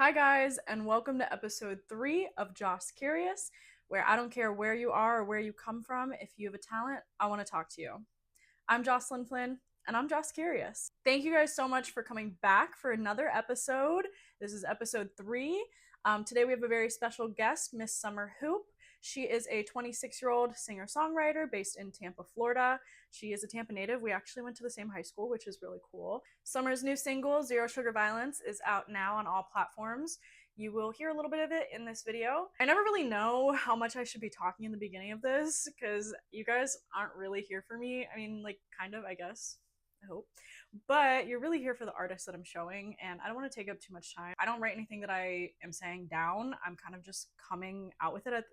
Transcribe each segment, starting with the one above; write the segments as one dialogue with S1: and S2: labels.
S1: Hi, guys, and welcome to episode 3 of Joce Curious, where I don't care where you are or where you come from. If you have a talent, I want to talk to you. I'm Jocelyn Flynn, and I'm Joce Curious. Thank you guys so much for coming back for another episode. This is episode 3. Today we have a very special guest, Miss Summer Hoop. She is a 26-year-old singer-songwriter based in Tampa, Florida. She is a Tampa native. We actually went to the same high school, which is really cool. Summer's new single, Zero Sugar Violence, is out now on all platforms. You will hear a little bit of it in this video. I never really know how much I should be talking in the beginning of this because you guys aren't really here for me. I mean, like, kind of, I guess. I hope. But you're really here for the artists that I'm showing, and I don't want to take up too much time. I don't write anything that I am saying down. I'm kind of just coming out with it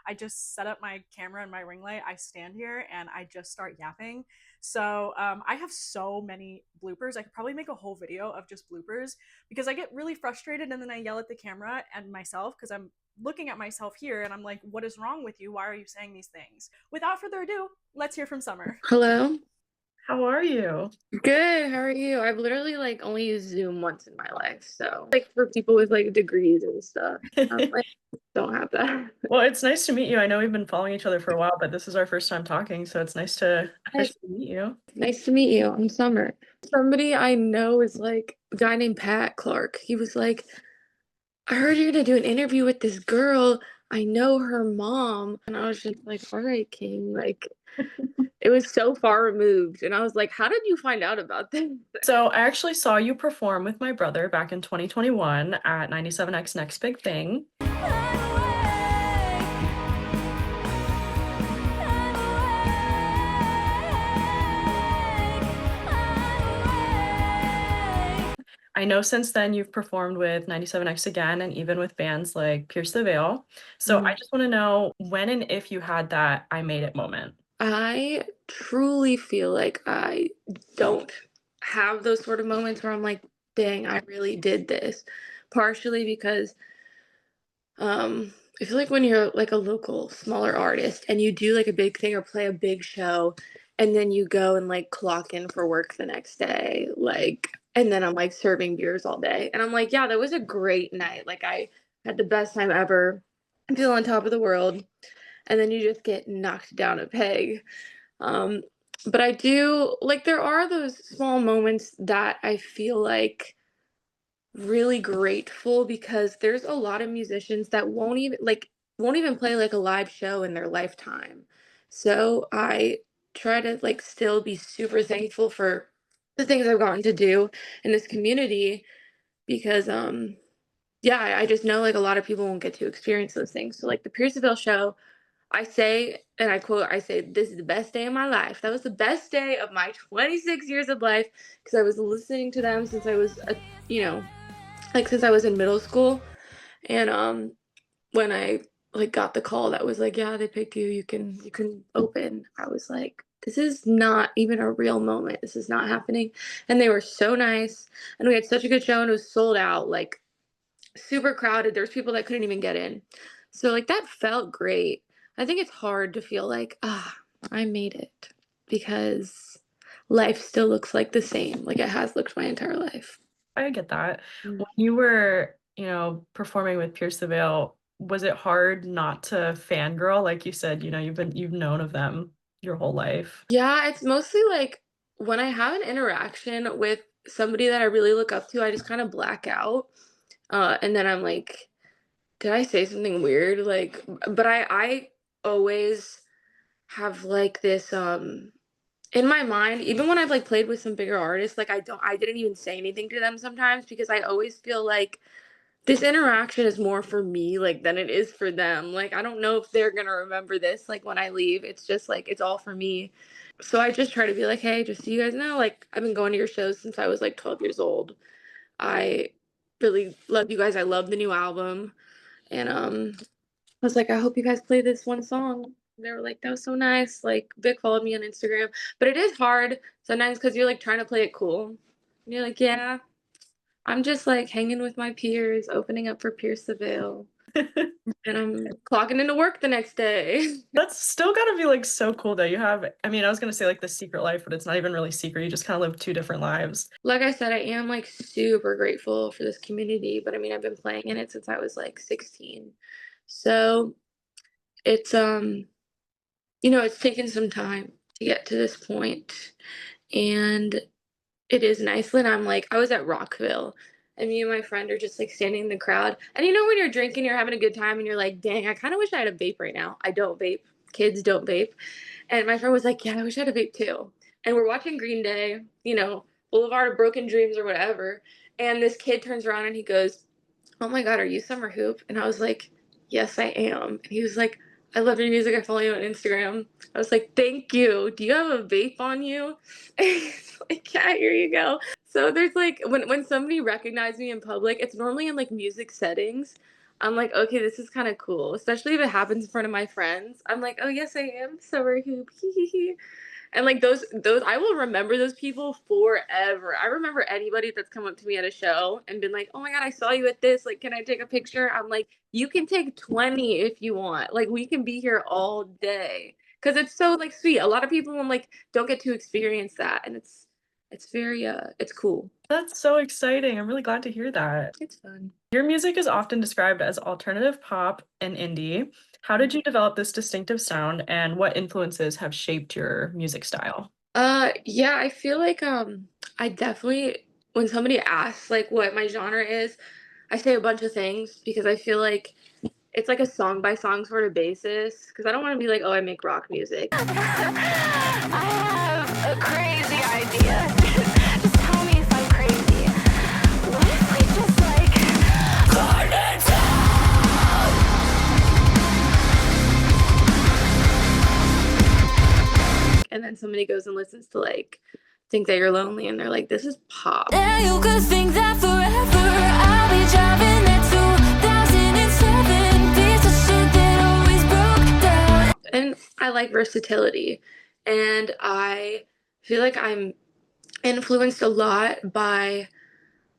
S1: I just set up my camera and my ring light. I stand here and I just start yapping. So I have so many bloopers. I could probably make a whole video of just bloopers because I get really frustrated and then I yell at the camera and myself because I'm looking at myself here and I'm like, what is wrong with you? Why are you saying these things? Without further ado, let's hear from Summer.
S2: Hello.
S1: How are you?
S2: Good. How are you? I've literally only used Zoom once in my life. So for people with degrees and stuff. I'm don't have that.
S1: Well, it's nice to meet you. I know we've been following each other for a while, but this is our first time talking, so it's nice to
S2: Nice,
S1: officially meet you.
S2: nice to meet you. I'm Summer. Somebody I know is a guy named Pat Clark. He was like, I heard you're gonna do an interview with this girl. I know her mom. And I was just like, all right, King. It was so far removed. And I was like, how did you find out about this?
S1: So I actually saw you perform with my brother back in 2021 at 97X Next Big Thing. I know since then you've performed with 97X again and even with bands like Pierce the Veil. So I just want to know when and if you had that I made it moment.
S2: I truly feel like I don't have those sort of moments where I'm like, dang, I really did this. Partially because I feel like when you're a local smaller artist and you do a big thing or play a big show and then you go and clock in for work the next day, and then I'm serving beers all day. And I'm like, yeah, that was a great night. I had the best time ever. I feel on top of the world. And then you just get knocked down a peg. Um, but I do there are those small moments that I feel really grateful because there's a lot of musicians that won't even play a live show in their lifetime. So I try to still be super thankful for the things I've gotten to do in this community because yeah, I just know a lot of people won't get to experience those things. So the Pierceville show, I say, and I quote, I say, this is the best day of my life. That was the best day of my 26 years of life because I was listening to them since I was, you know, since I was in middle school. And when I got the call that was yeah, they picked you, you can open. I was like, this is not even a real moment. This is not happening. And they were so nice. And we had such a good show and it was sold out, super crowded. There's people that couldn't even get in. So that felt great. I think it's hard to feel I made it because life still looks the same, like it has looked my entire life.
S1: I get that. When you were, performing with Pierce the Veil, was it hard not to fangirl? Like you said, you've known of them your whole life.
S2: Yeah, it's mostly when I have an interaction with somebody that I really look up to, I just kind of black out. And then I'm like, did I say something weird? But I always have this in my mind, even when I've played with some bigger artists, I didn't even say anything to them sometimes because I always feel this interaction is more for me than it is for them. I don't know if they're gonna remember this when I leave. It's just it's all for me. So I just try to be hey, just so you guys know, I've been going to your shows since I was 12 years old. I really love you guys. I love the new album. And I was I hope you guys play this one song. They were that was so nice. Vic followed me on Instagram. But it is hard sometimes because you're trying to play it cool. And you're yeah, I'm just hanging with my peers, opening up for Pierce the Veil. and I'm clocking into work the next day.
S1: That's still gotta be, like, so cool that you have I mean, I was gonna say, like, the secret life, but it's not even really secret, you just kinda live 2 different lives.
S2: Like I said, I am like super grateful for this community, but I mean, I've been playing in it since I was like 16. So it's it's taken some time to get to this point, and it is nice when I was at Rockville, and me and my friend are just like standing in the crowd. And when you're drinking, you're having a good time, and you're like, dang, I kind of wish I had a vape right now. I don't vape. Kids don't vape. And my friend was like, yeah, I wish I had a vape too. And we're watching Green Day, Boulevard of Broken Dreams or whatever. And this kid turns around and he goes, oh my God, are you Summer Hoop? And I was like, yes, I am. And he was like, I love your music. I follow you on Instagram. I was like, thank you. Do you have a vape on you? And he's like, yeah, here you go. So there's like, when somebody recognizes me in public, it's normally in like music settings. I'm like, okay, this is kind of cool, especially if it happens in front of my friends. I'm like, oh, yes, I am Summer Hoop. And like those I will remember those people forever. I remember anybody that's come up to me at a show and been like, "Oh my God, I saw you at this. Like, can I take a picture?" I'm like, "You can take 20 if you want. Like, we can be here all day." Cuz it's so like sweet. A lot of people like don't get to experience that, and it's very it's cool.
S1: That's so exciting, I'm really glad to hear that.
S2: It's fun.
S1: Your music is often described as alternative pop and indie. How did you develop this distinctive sound, and what influences have shaped your music style?
S2: Yeah, I feel like I definitely when somebody asks like what my genre is, I say a bunch of things because I feel like it's like a song by song sort of basis because I don't want to be like, oh, I make rock music.
S3: I have a crazy idea. Just tell me if I'm crazy. What if we just like burn it
S2: And then somebody goes and listens to like Think That You're Lonely and they're like, this is pop.
S3: down? You could think that forever. I'll be driving that 2007 piece of shit that always broke down.
S2: And I like versatility. And I feel like I'm influenced a lot by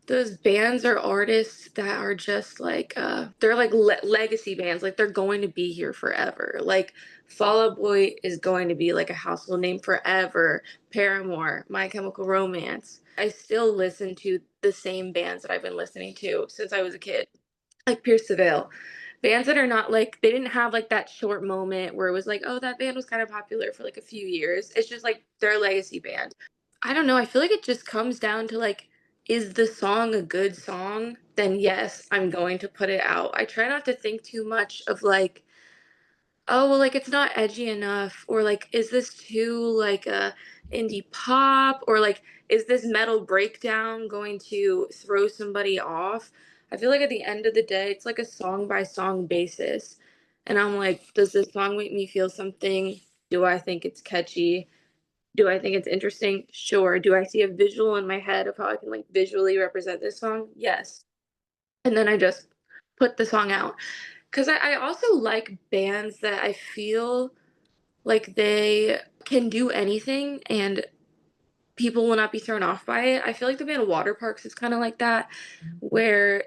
S2: those bands or artists that are just like they're like legacy bands, like they're going to be here forever. Like Fall Out Boy is going to be like a household name forever. Paramore, My Chemical Romance. I still listen to the same bands that I've been listening to since I was a kid, like Pierce the Veil. Bands that are not like they didn't have like that short moment where it was like, oh, that band was kind of popular for like a few years. It's just like their legacy band. I don't know. I feel like it just comes down to like, is the song a good song? Then yes, I'm going to put it out. I try not to think too much of like, oh, well, like it's not edgy enough, or like, is this too like a indie pop, or like, is this metal breakdown going to throw somebody off? I feel like at the end of the day, it's like a song by song basis. And I'm like, does this song make me feel something? Do I think it's catchy? Do I think it's interesting? Sure. Do I see a visual in my head of how I can like visually represent this song? Yes. And then I just put the song out. Because I also like bands that I feel like they can do anything and people will not be thrown off by it. I feel like the band Water Parks is kind of like that, where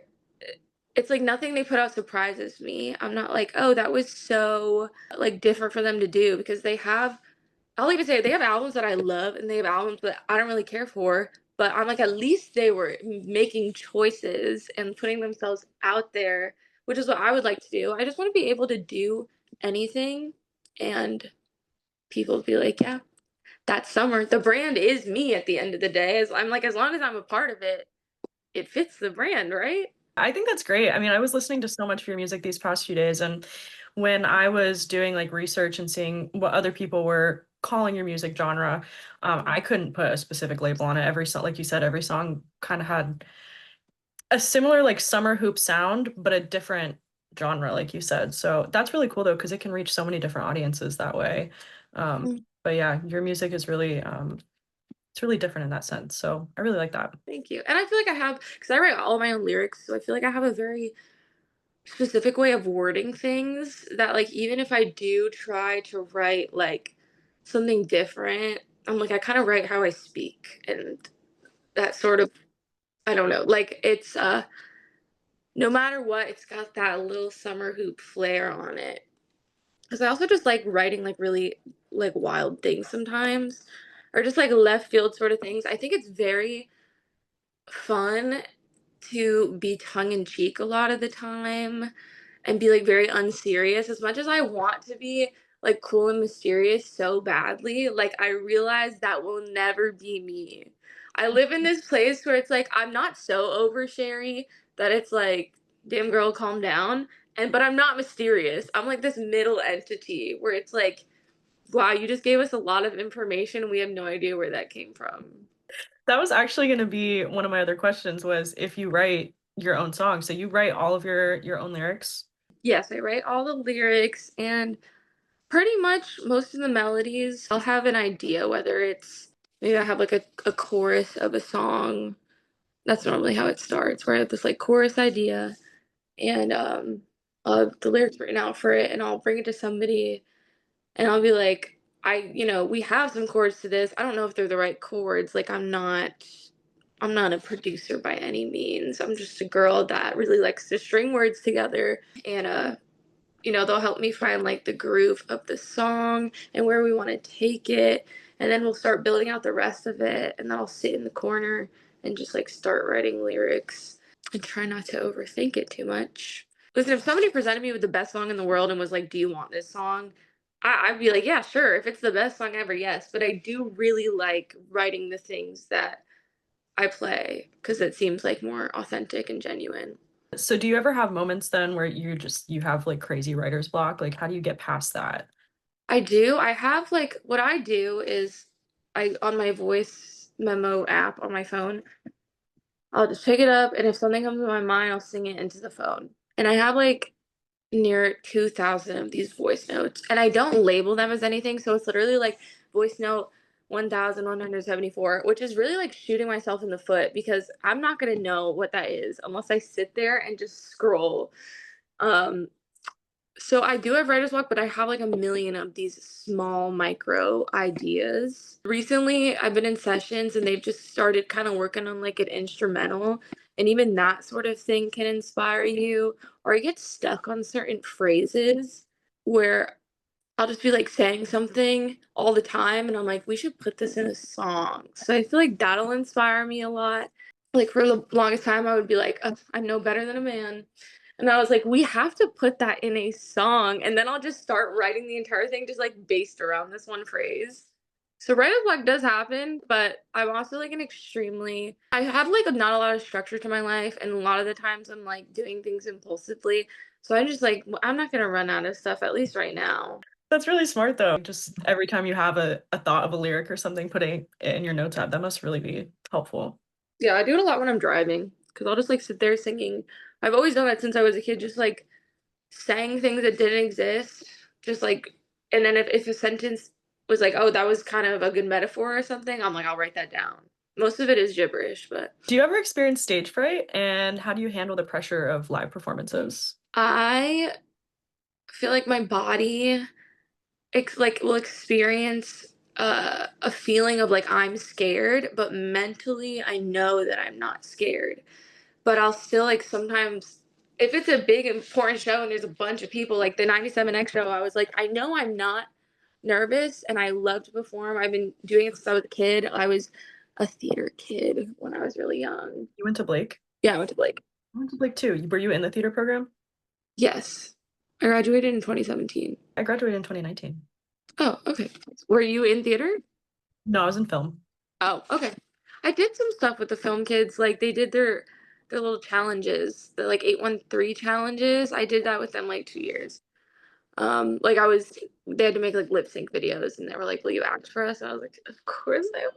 S2: it's like nothing they put out surprises me. I'm not like, oh, that was so like different for them to do because I'll even say they have albums that I love and they have albums that I don't really care for, but I'm like, at least they were making choices and putting themselves out there, which is what I would like to do. I just want to be able to do anything and people be like, yeah, that's Summer. The brand is me at the end of the day. As I'm like, as long as I'm a part of it, it fits the brand, right?
S1: I think that's great. I mean, I was listening to so much of your music these past few days, and when I was doing like research and seeing what other people were calling your music genre, I couldn't put a specific label on it. Every song, like you said, every song kind of had a similar like summer hoop sound, but a different genre, like you said. So that's really cool though, because it can reach so many different audiences that way.
S2: Mm,
S1: But yeah, your music is really it's really different in that sense. So I really like that.
S2: thank you. And I feel like I have, because I write all my own lyrics, so I feel like I have a very specific way of wording things that like even if I do try to write like something different, I'm like I kind of write how I speak and that sort of I don't know. Like it's no matter what, it's got that little summer hoop flair on it. Because I also just like writing like really like wild things sometimes, or just like left field sort of things. I think it's very fun to be tongue in cheek a lot of the time and be like very unserious. As much as I want to be like cool and mysterious so badly, like I realize that will never be me. I live in this place where it's like I'm not so oversharey that it's like, damn girl, calm down. And but I'm not mysterious. I'm like this middle entity where it's like, wow, you just gave us a lot of information. We have no idea where that came from.
S4: That was actually going to be one of my other questions was if you write your own songs. So you write all of your own lyrics?
S2: Yes, I write all the lyrics and pretty much most of the melodies. I'll have an idea whether it's maybe I have like a chorus of a song. That's normally how it starts, where I have this like chorus idea and I'll have the lyrics written out for it and I'll bring it to somebody and I'll be like, we have some chords to this. I don't know if they're the right chords. Like I'm not a producer by any means. I'm just a girl that really likes to string words together and they'll help me find like the groove of the song and where we want to take it. And then we'll start building out the rest of it. And then I'll sit in the corner and just like start writing lyrics and try not to overthink it too much. Listen, if somebody presented me with the best song in the world and was like, do you want this song? I'd be like, yeah, sure. If it's the best song ever, yes. But I do really like writing the things that I play because it seems like more authentic and genuine.
S4: So do you ever have moments then where you have like crazy writer's block? Like how do you get past that?
S2: I do. I have like what I do is I on my voice memo app on my phone, I'll just pick it up and if something comes to my mind, I'll sing it into the phone. And I have like near 2,000 of these voice notes and I don't label them as anything, so it's literally like voice note 1,174, which is really like shooting myself in the foot because I'm not going to know what that is unless I sit there and just scroll. Um so I do have writer's block, but I have like a million of these small micro ideas. Recently, I've been in sessions and they've just started kind of working on like an instrumental, and even that sort of thing can inspire you, or you get stuck on certain phrases where I'll just be like saying something all the time and I'm like, we should put this in a song. So I feel like that'll inspire me a lot. Like for the longest time, I would be like, I'm no better than a man. And I was like, we have to put that in a song. And then I'll just start writing the entire thing just like based around this one phrase. So writer's block does happen, but I'm also like I have like not a lot of structure to my life. And a lot of the times I'm like doing things impulsively. So I'm just like, I'm not going to run out of stuff, at least right now.
S4: That's really smart though. Just every time you have a thought of a lyric or something, putting it in your notes app, that must really be helpful.
S2: Yeah, I do it a lot when I'm driving because I'll just like sit there singing. I've always done that since I was a kid, just like sang things that didn't exist. Just like, and then if a sentence was like, oh, that was kind of a good metaphor or something, I'm like, I'll write that down. Most of it is gibberish, but
S4: Do you ever experience stage fright and how do you handle the pressure of live performances?
S2: I feel like my body will experience a feeling of like I'm scared, but mentally I know that I'm not scared. But I'll still like sometimes if it's a big important show and there's a bunch of people like the 97X show, I was like, I know I'm not nervous and I love to perform. I've been doing it since I was a kid. I was a theater kid when I was really young.
S4: You went to Blake?
S2: Yeah, I went to Blake.
S4: I went to Blake too. Were you in the theater program?
S2: Yes. I graduated in 2017.
S4: I graduated in 2019.
S2: Oh, okay. Were you in theater?
S4: No, I was in film.
S2: Oh, okay. I did some stuff with the film kids. Like they did their little challenges, the like 813 challenges. I did that with them like 2 years. Like they had to make like lip sync videos and they were like, will you act for us? And I was like, of course I will.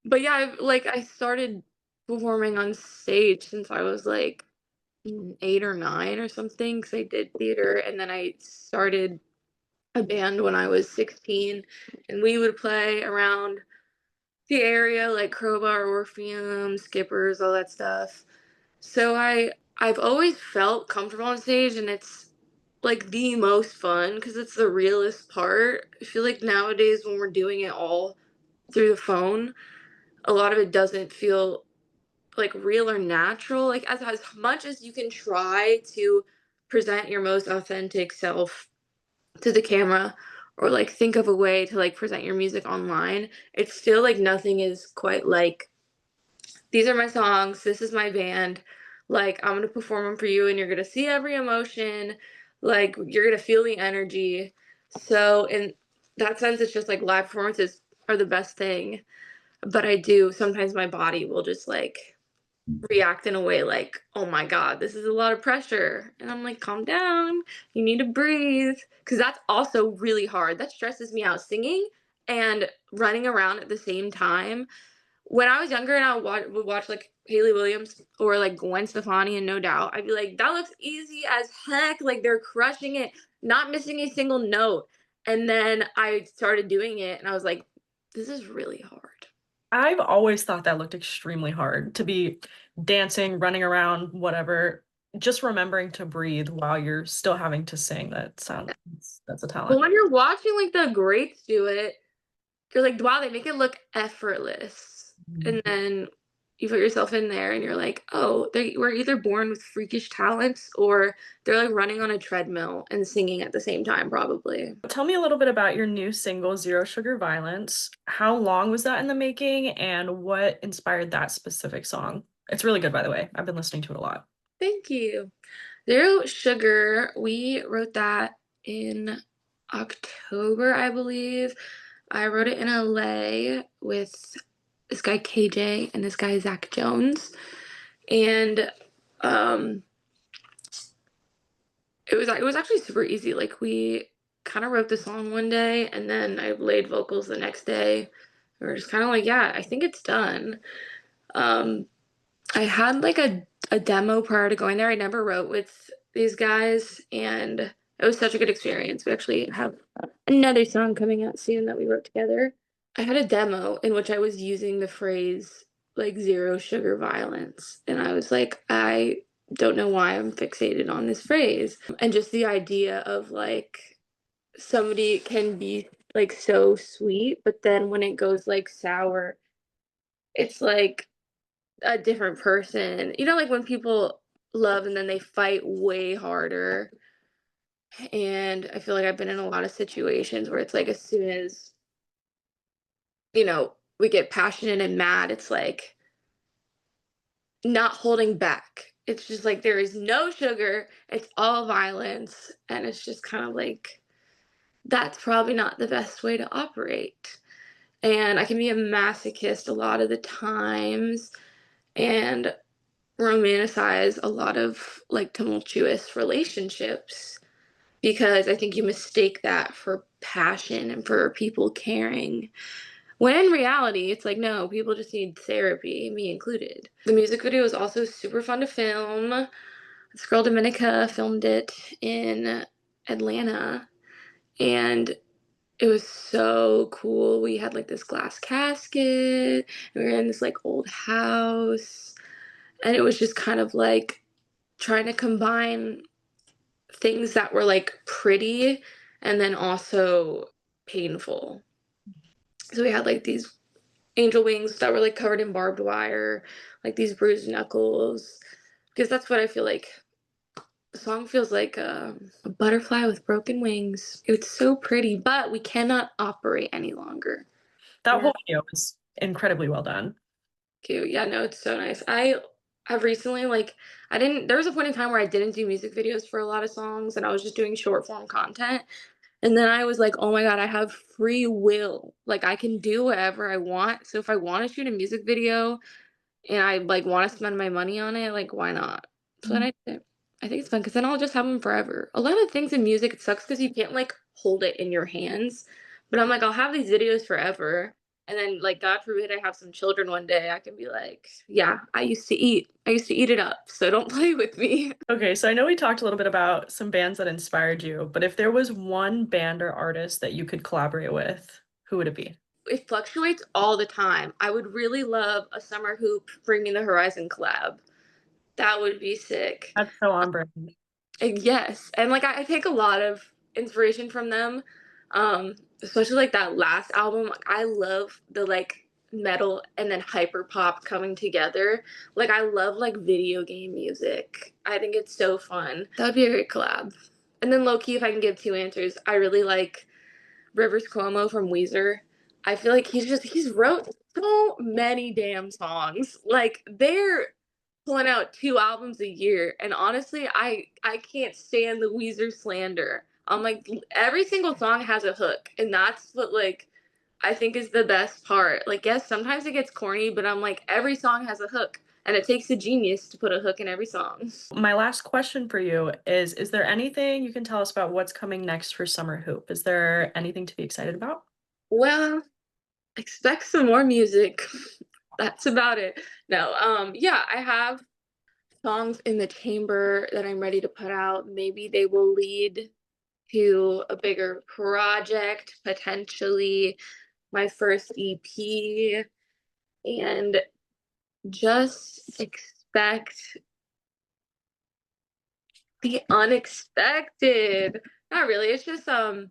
S2: But yeah, I started performing on stage since I was like 8 or 9 or something because I did theater and then I started a band when I was 16 and we would play around the area like Crowbar, Orpheum, Skippers, all that stuff. So I've always felt comfortable on stage and it's like the most fun because it's the realest part. I feel like nowadays when we're doing it all through the phone, a lot of it doesn't feel like real or natural, like as much as you can try to present your most authentic self to the camera or like think of a way to like present your music online, it's still like nothing is quite like these are my songs, this is my band, like I'm gonna perform them for you and you're gonna see every emotion, like you're gonna feel the energy. So in that sense, it's just like live performances are the best thing. But I do sometimes my body will just like react in a way like, oh my God, this is a lot of pressure. And I'm like, calm down. You need to breathe. Because that's also really hard. That stresses me out singing and running around at the same time. When I was younger and I would watch like Haley Williams or like Gwen Stefani and No Doubt, I'd be like, that looks easy as heck. Like they're crushing it, not missing a single note. And then I started doing it and I was like, this is really hard.
S4: I've always thought that looked extremely hard to be dancing, running around, whatever, just remembering to breathe while you're still having to sing. That's a
S2: But
S4: talent.
S2: when you're watching like the greats do it, you're like, wow, they make it look effortless. And then you put yourself in there and you're like, oh, they were either born with freakish talents or they're like running on a treadmill and singing at the same time, probably.
S4: Tell me a little bit about your new single, Zero Sugar Violence. How long was that in the making and what inspired that specific song? It's really good, by the way. I've been listening to it a lot.
S2: Thank you. Zero Sugar, we wrote that in October, I believe. I wrote it in LA with this guy KJ and this guy Zach Jones. And um it was actually super easy. Like we kind of wrote the song one day and then I laid vocals the next day. We were just kind of like, yeah, I think it's done. Um I had like a demo prior to going there. I never wrote with these guys and it was such a good experience. We actually have another song coming out soon that we wrote together. I had a demo in which I was using the phrase like zero sugar violence. And I was like, I don't know why I'm fixated on this phrase. And just the idea of like somebody can be like so sweet, but then when it goes like sour, it's like a different person. You know, like when people love and then they fight way harder. And I feel like I've been in a lot of situations where it's like as soon as, we get passionate and mad, it's like not holding back. It's just like there is no sugar, it's all violence. And it's just kind of like that's probably not the best way to operate. And I can be a masochist a lot of the times and romanticize a lot of like tumultuous relationships because I think you mistake that for passion and for people caring. When in reality, it's like, no, people just need therapy, me included. The music video was also super fun to film. This girl, Dominica, filmed it in Atlanta, and it was so cool. We had like this glass casket, and we were in this like old house, and it was just kind of like trying to combine things that were like pretty and then also painful. So we had like these angel wings that were like covered in barbed wire, like these bruised knuckles, because that's what I feel like. The song feels like a butterfly with broken wings. It's so pretty, but we cannot operate any longer.
S4: That
S2: Yeah.
S4: whole video is incredibly well done.
S2: Cute. Yeah, no, it's so nice. I've recently like I didn't there was a point in time where I didn't do music videos for a lot of songs and I was just doing short form content. And then I was like, oh my God, I have free will. Like I can do whatever I want. So if I want to shoot a music video and I like want to spend my money on it, like why not? So then I did it. I think it's fun because then I'll just have them forever. A lot of things in music, it sucks because you can't like hold it in your hands. But I'm like, I'll have these videos forever. And then like God forbid I have some children one day, I can be like, yeah, I used to eat. I used to eat it up. So don't play with me.
S4: Okay, so I know we talked a little bit about some bands that inspired you, but if there was one band or artist that you could collaborate with, who would it be?
S2: It fluctuates all the time. I would really love a Summer Hoop Bring Me the Horizon collab. That would be sick.
S4: That's so on brand.
S2: Yes, and like I take a lot of inspiration from them, especially like that last album. Like I love the like metal and then hyper pop coming together. Like I love like video game music. I think it's so fun. That would be a great collab. And then low key, if I can give two answers, I really like Rivers Cuomo from Weezer. I feel like he's wrote so many damn songs. Like they're pulling out 2 albums a year, and honestly, I can't stand the Weezer slander. I'm like every single song has a hook, and that's what like I think is the best part. Like yes, sometimes it gets corny, but I'm like every song has a hook, and it takes a genius to put a hook in every song.
S4: My last question for you is there anything you can tell us about what's coming next for Summer Hoop? Is there anything to be excited about?
S2: Well, expect some more music. That's about it. No, yeah, I have songs in the chamber that I'm ready to put out. Maybe they will lead to a bigger project, potentially my first EP, and just expect the unexpected. Not really. It's just songs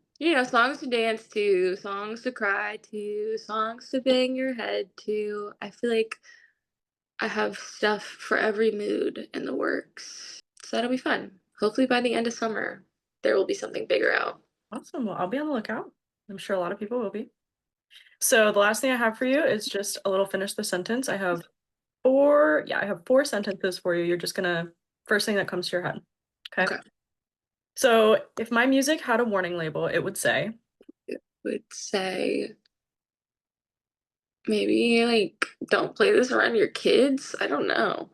S2: to dance to, songs to cry to, songs to bang your head to. I feel like I have stuff for every mood in the works. So that'll be fun. Hopefully by the end of summer, there will be something bigger out.
S4: Awesome. Well, I'll be on the lookout. I'm sure a lot of people will be. So the last thing I have for you is just a little finish the sentence. I have four sentences for you. You're just gonna first thing that comes to your head. Okay. So if my music had a warning label, it would say
S2: Maybe like don't play this around your kids. I don't know.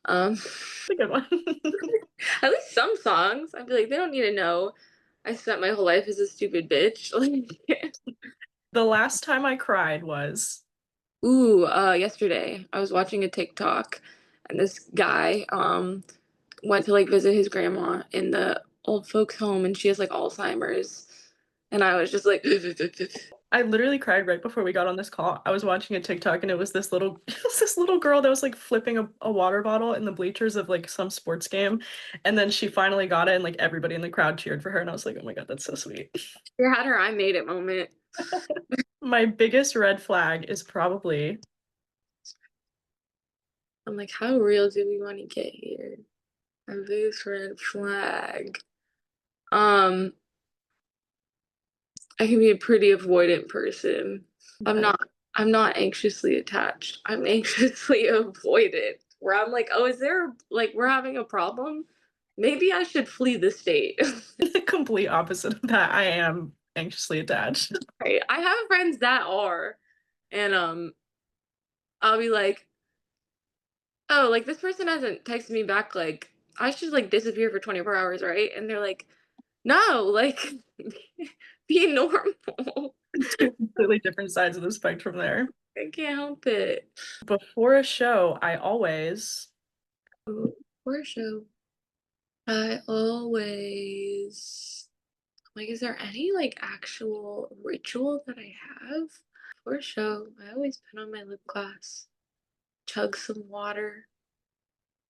S4: it's a good one.
S2: At least some songs. I'd be like, they don't need to know I spent my whole life as a stupid bitch. Like,
S4: The last time I cried was
S2: yesterday I was watching a TikTok and this guy went to like visit his grandma in the old folks home and she has like Alzheimer's. And I was just like
S4: I literally cried right before we got on this call. I was watching a TikTok and it was this little girl that was like flipping a water bottle in the bleachers of like some sports game. And then she finally got it and like everybody in the crowd cheered for her. And I was like, oh my God, that's so sweet.
S2: you had her I made it moment.
S4: My biggest red flag is probably
S2: I'm like, how real do we want to get here? My biggest red flag. I can be a pretty avoidant person. I'm not anxiously attached. I'm anxiously avoidant. Where I'm like, oh, is there like we're having a problem? Maybe I should flee the state.
S4: the complete opposite of that. I am anxiously attached.
S2: Right. I have friends that are, and I'll be like, oh, like this person hasn't texted me back. Like I should like disappear for 24 hours, right? And they're like, no, like be normal.
S4: Two completely different sides of the spectrum there.
S2: I can't help it.
S4: Before a show, I always
S2: For a show, I always like, is there any like actual ritual that I have for a show? I always put on my lip gloss, chug some water,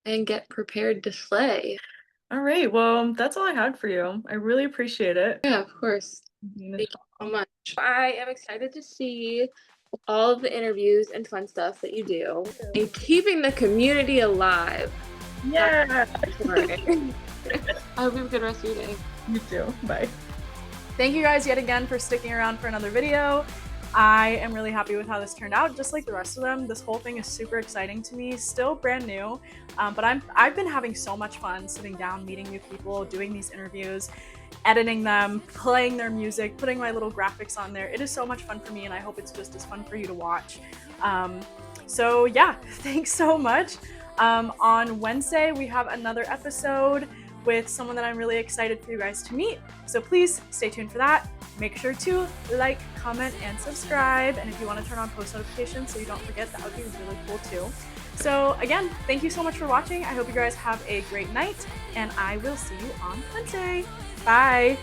S2: and get prepared to slay.
S4: All right, well, that's all I had for you. I really appreciate it.
S2: Yeah, of course. Thank you so much. I am excited to see all of the interviews and fun stuff that you do and keeping the community alive.
S4: Yeah.
S2: I hope you have a good rest of your day.
S4: You too. Bye.
S1: Thank you guys yet again for sticking around for another video. I am really happy with how this turned out, just like the rest of them. This whole thing is super exciting to me, still brand new, but I've been having so much fun sitting down, meeting new people, doing these interviews, editing them, playing their music, putting my little graphics on there. It is so much fun for me, and I hope it's just as fun for you to watch. So yeah, thanks so much. On Wednesday, we have another episode with someone that I'm really excited for you guys to meet. So please stay tuned for that. Make sure to like, comment, and subscribe. And if you want to turn on post notifications so you don't forget, that would be really cool too. So again, thank you so much for watching. I hope you guys have a great night, and I will see you on Wednesday. Bye.